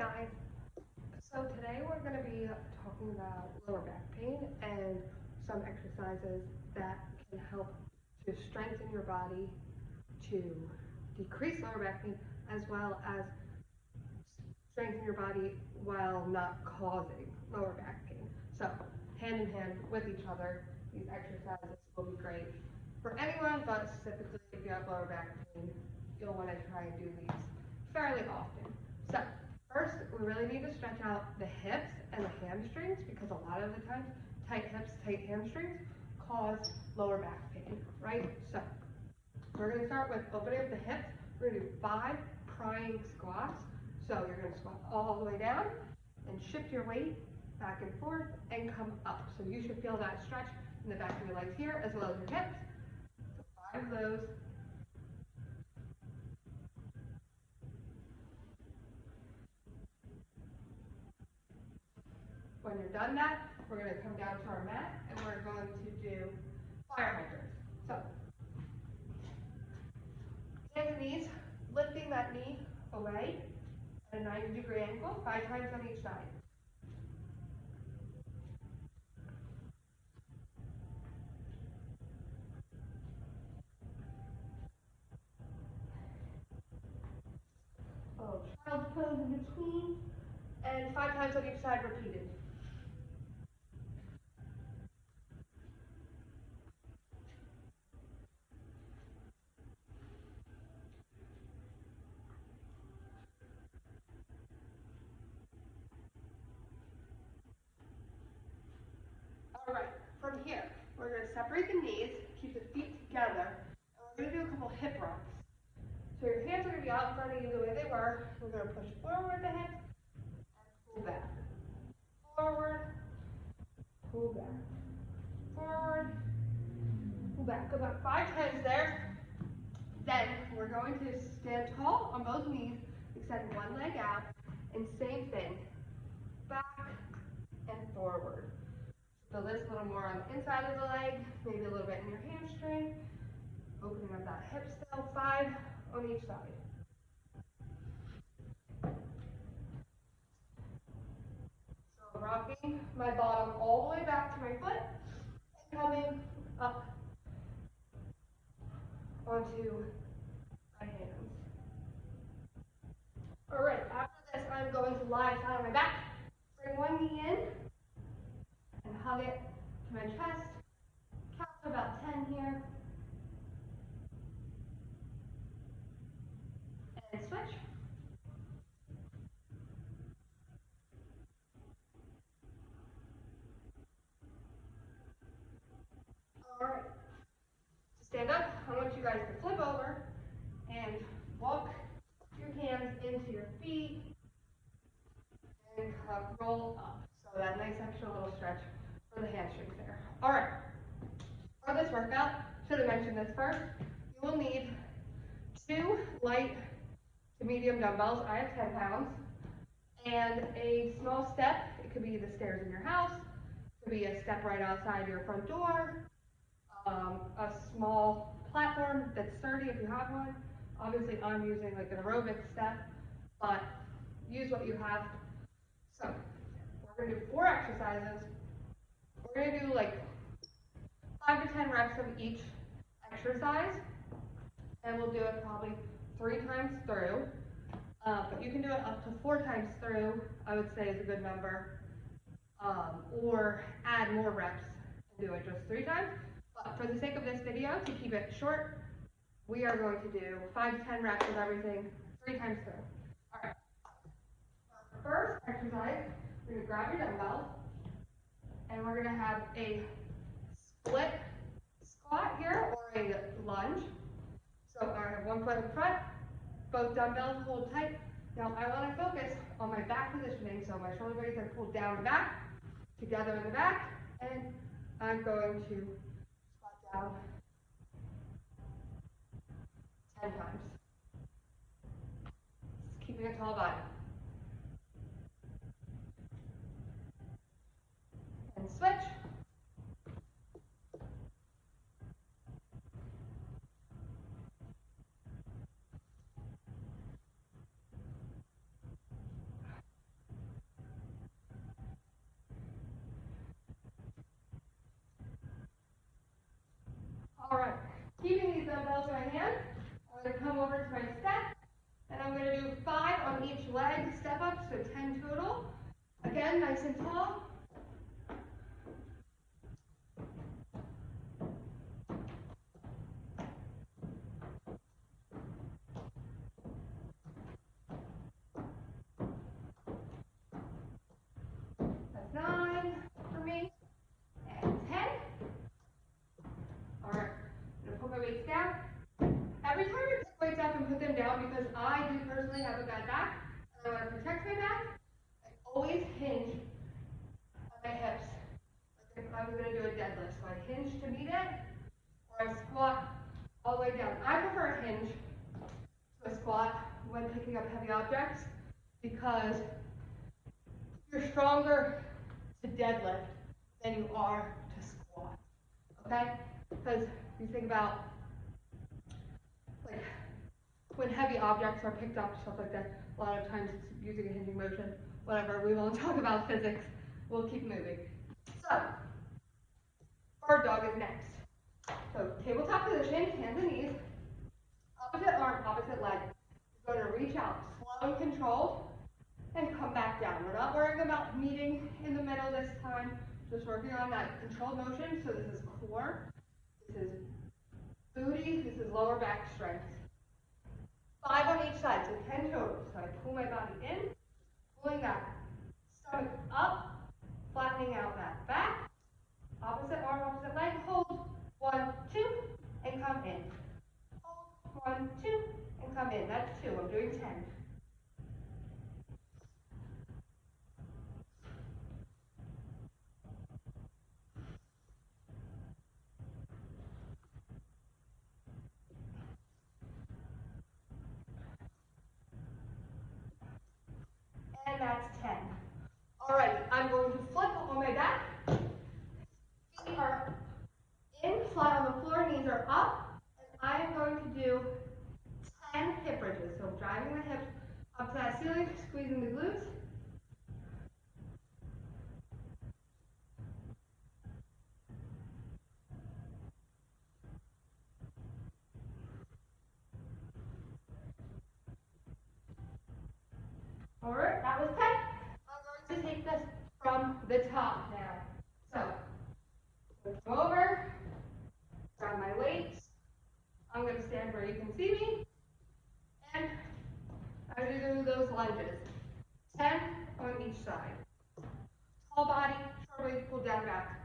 guys, so today we're going to be talking about lower back pain and some exercises that can help to strengthen your body to decrease lower back pain as well as strengthen your body while not causing lower back pain. So hand in hand with each other, these exercises will be great for anyone, but specifically if you have lower back pain, you'll want to try and do these fairly often. So first, we really need to stretch out the hips and the hamstrings because a lot of the times tight hips, tight hamstrings cause lower back pain, right? So we're going to start with opening up the hips. We're going to do 5 prying squats. So you're going to squat all the way down and shift your weight back and forth and come up. So you should feel that stretch in the back of your legs here as well as your hips. So 5 of those. When you're done that, we're going to come down to our mat and we're going to do fire hydrants. So hands and knees, lifting that knee away at a 90-degree angle, 5 times on each side. Child's pose in between, and 5 times on each side repeated. All right, from here, we're going to separate the knees, keep the feet together, and we're going to do a couple hip rocks. So your hands are going to be out in front of you the way they were. We're going to push forward the hips and pull back. Forward, pull back. Forward, pull back. Go back 5 times there. Then we're going to stand tall on both knees, extend one leg out, and same thing, back and forward. Feel this a little more on the inside of the leg, maybe a little bit in your hamstring. Opening up that hip still, 5 on each side. So rocking my bottom all the way back to my foot and coming up onto my hands. All right, after this, I'm going to lie flat on my back. Bring one knee in and hug it to my chest. Count to about 10 here. And switch. All right. To stand up, I want you guys to flip over and walk your hands into your feet and roll up. So that nice extra little stretch for the hamstrings there. All right. For this workout, should have mentioned this first, you will need 2 light to medium dumbbells. I have 10 pounds. And a small step. It could be the stairs in your house. It could be a step right outside your front door. A small platform that's sturdy if you have one. Obviously, I'm using like an aerobic step, but use what you have. So we're going to do 4 exercises. We're going to do like 5 to 10 reps of each exercise, and we'll do it probably 3 times through. But you can do it up to 4 times through, I would say is a good number, or add more reps and do it just 3 times. But for the sake of this video, to keep it short, we are going to do 5 to 10 reps of everything 3 times through. All right. First exercise, you're going to grab your dumbbells, and we're going to have a split squat here, or a lunge. So I have one foot in front, both dumbbells hold tight. Now I want to focus on my back positioning, so my shoulder blades are pulled down and back, together in the back, and I'm going to squat down 10 times. Just keeping a tall body. And switch. All right, keeping these dumbbells in my hand, I'm going to come over to my step, and I'm going to do 5 on each leg step up, so 10 total. Again, nice and tall. That's 9 for me, and 10. All right, I'm going to put my weights down. Every time I pick weights up and put them down, because I do personally have a bad back, and I want to protect my back, I always hinge on my hips. Like if I was going to do a deadlift, so I hinge to meet it, or I squat all the way down. I prefer a hinge to a squat when picking up heavy objects, because you're stronger to deadlift than you are to squat, okay? Because you think about, like, when heavy objects are picked up, stuff like that, a lot of times it's using a hinging motion, whatever, we won't talk about physics, we'll keep moving. So, bird dog is next. So, tabletop position, hands and knees, opposite arm, opposite leg. You're going to reach out, slow and controlled, and come back down. We're not worrying about meeting in the middle this time, just working on that controlled motion. So this is core, this is booty, this is lower back strength. 5 on each side, so 10 total. So I pull my body in, pulling that stomach up, flattening out that back. Opposite arm, opposite leg, hold. 1, 2, and come in. Hold. 1, 2, and come in. That's 2. I'm doing 10. And that's 10. All right, I'm going to flip on my back. Feet are in, flat on the floor, knees are up, and I am going to do 10 hip bridges. So driving the hips up to that ceiling, squeezing the glutes. All right, that was 10. I'm going to take this from the top now. So, come over, grab my weights. I'm going to stand where you can see me, and I'm going to do those lunges. 10 on each side. Tall body, short waist, pull down back.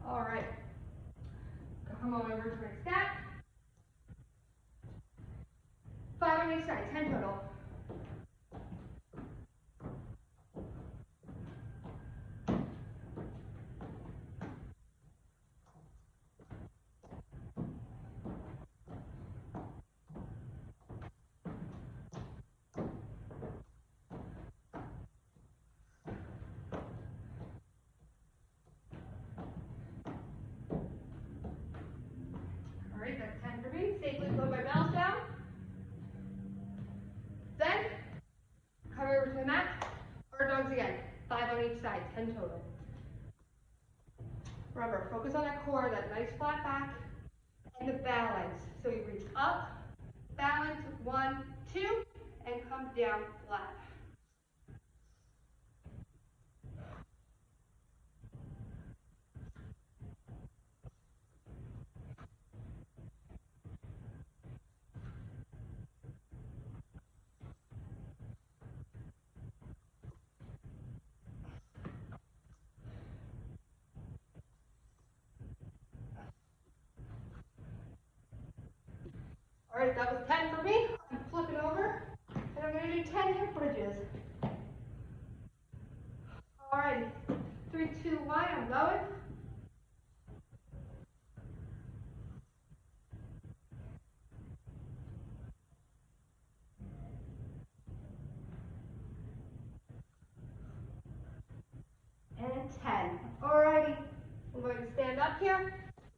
All right, come on over to my step. 5 on each side, 10 total. All right, that's 10 for me. Safely put my bells down. Then, come over to the mat. Bird dogs again. 5 on each side, 10 total. Remember, focus on that core, that nice flat back, and the balance. So you reach up, balance, 1, 2, and come down flat. All right, that was 10 for me. I'm flipping over, and I'm going to do 10 hip bridges. All right, 3, 2, 1. up here.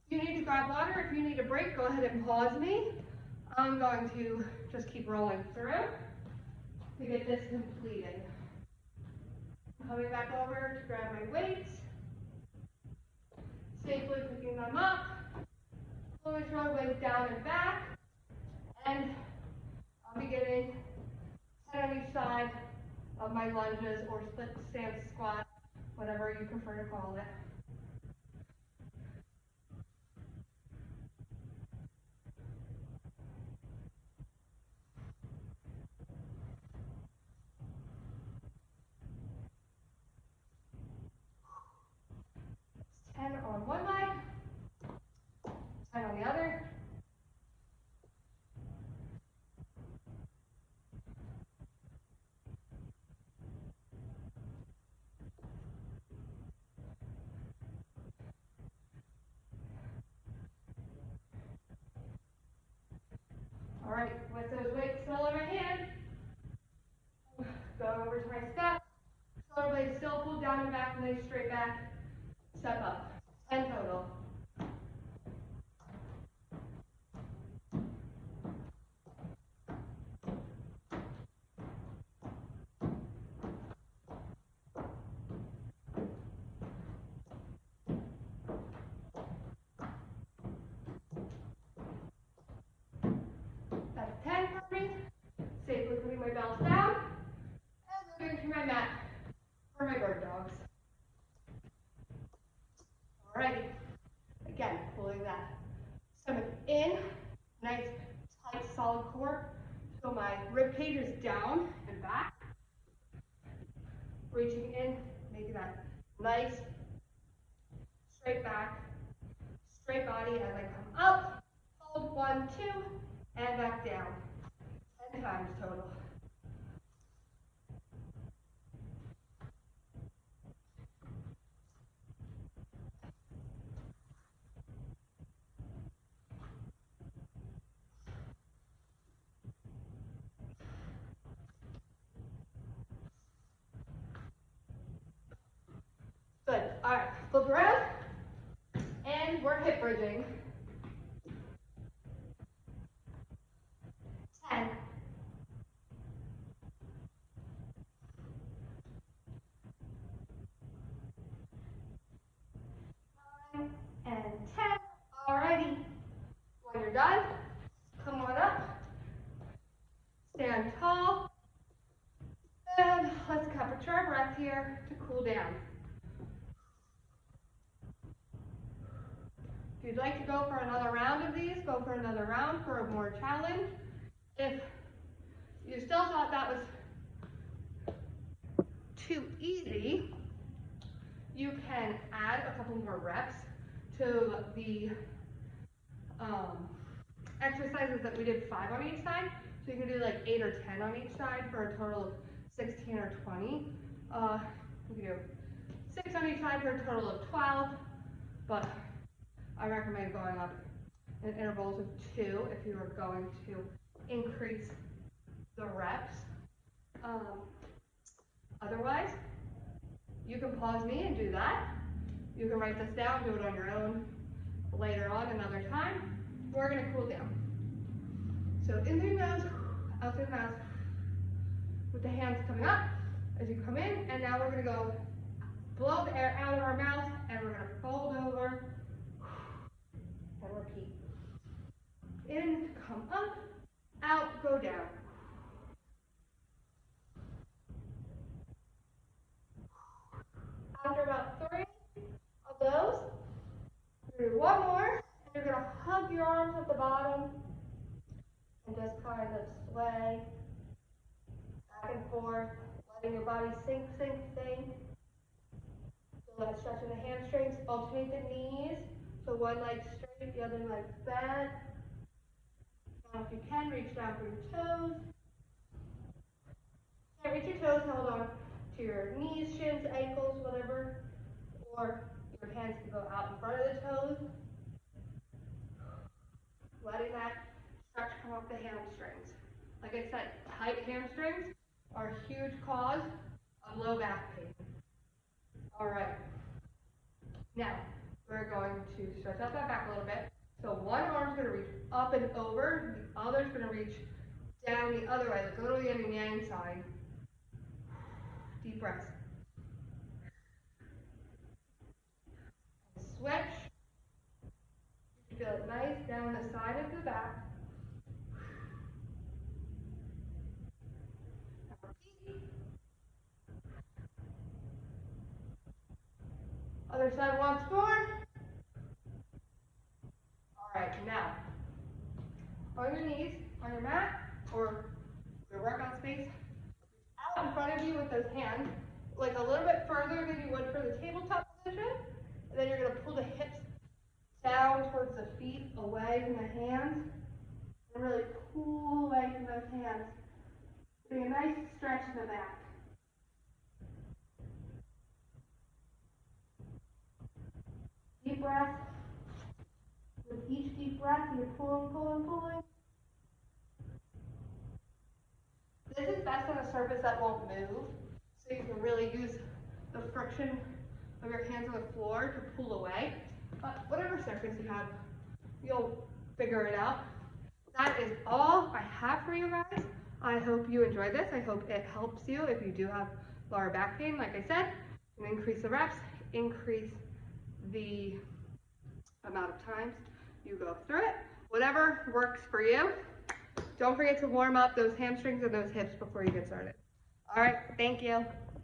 If you need to grab water, if you need a break, go ahead and pause me. I'm going to just keep rolling through to get this completed. Coming back over to grab my weights, safely picking them up, always roll weights down and back, and I'll be getting 10 on each side of my lunges or split stance squat, whatever you prefer to call it. It's 10 on one leg, 10 on the other. All right, with those weights still in my hand, going over to my step, shoulder blades still pulled down and back, legs straight back, step up, 10 total. That's 10 for me. Safely putting my belts down and moving to my mat for my bird dogs. All right. Again, pulling that stomach in, nice, tight, solid core. So my rib cage is down and back. Reaching in, making that nice, straight back, straight body as I come up. Hold 1, 2, and back down. 10 times total. Good. All right, flip around, and we're hip bridging. 10. 9 and 10. Alrighty. When you're done, come on up, stand tall, and let's capture our breath here to cool down. If you'd like to go for another round of these, go for another round for a more challenge. If you still thought that was too easy, you can add a couple more reps to the exercises that we did 5 on each side. So you can do like 8 or 10 on each side for a total of 16 or 20. You can do 6 on each side for a total of 12, but I recommend going up in intervals of 2 if you are going to increase the reps. Otherwise, you can pause me and do that. You can write this down, do it on your own later on another time. We're going to cool down. So in through your nose, out through the mouth, with the hands coming up as you come in, and now we're going to go blow the air out of our mouth, and we're going to fold over and repeat. In, come up, out, go down. After about 3 of those, you're going to do one more, and you're going to hug your arms at the bottom and just kind of sway back and forth, letting your body sink, sink, sink. So let's stretching the hamstrings, alternate the knees. So one leg straight, the other leg bent. Now if you can, reach down for your toes. Can't reach your toes, hold on to your knees, shins, ankles, whatever. Or your hands can go out in front of the toes. Letting that stretch come up the hamstrings. Like I said, tight hamstrings are a huge cause of low back pain. All right. Now, we're going to stretch out that back a little bit. So one arm's going to reach up and over, the other's going to reach down the other way, like a little yin and yang side. Deep breaths. Switch. You feel it nice down the side of the back. Repeat. Other side once more. Alright, now, on your knees, on your mat, or your workout space, out in front of you with those hands, like a little bit further than you would for the tabletop position, and then you're going to pull the hips down towards the feet, away from the hands, and really pull away from those hands. Getting a nice stretch in the back. Deep breath. With each deep breath, you're pulling, pulling, pulling. This is best on a surface that won't move, so you can really use the friction of your hands on the floor to pull away. But whatever surface you have, you'll figure it out. That is all I have for you guys. I hope you enjoyed this. I hope it helps you if you do have lower back pain. Like I said, increase the reps, increase the amount of times you go through it. Whatever works for you. Don't forget to warm up those hamstrings and those hips before you get started. All right, thank you.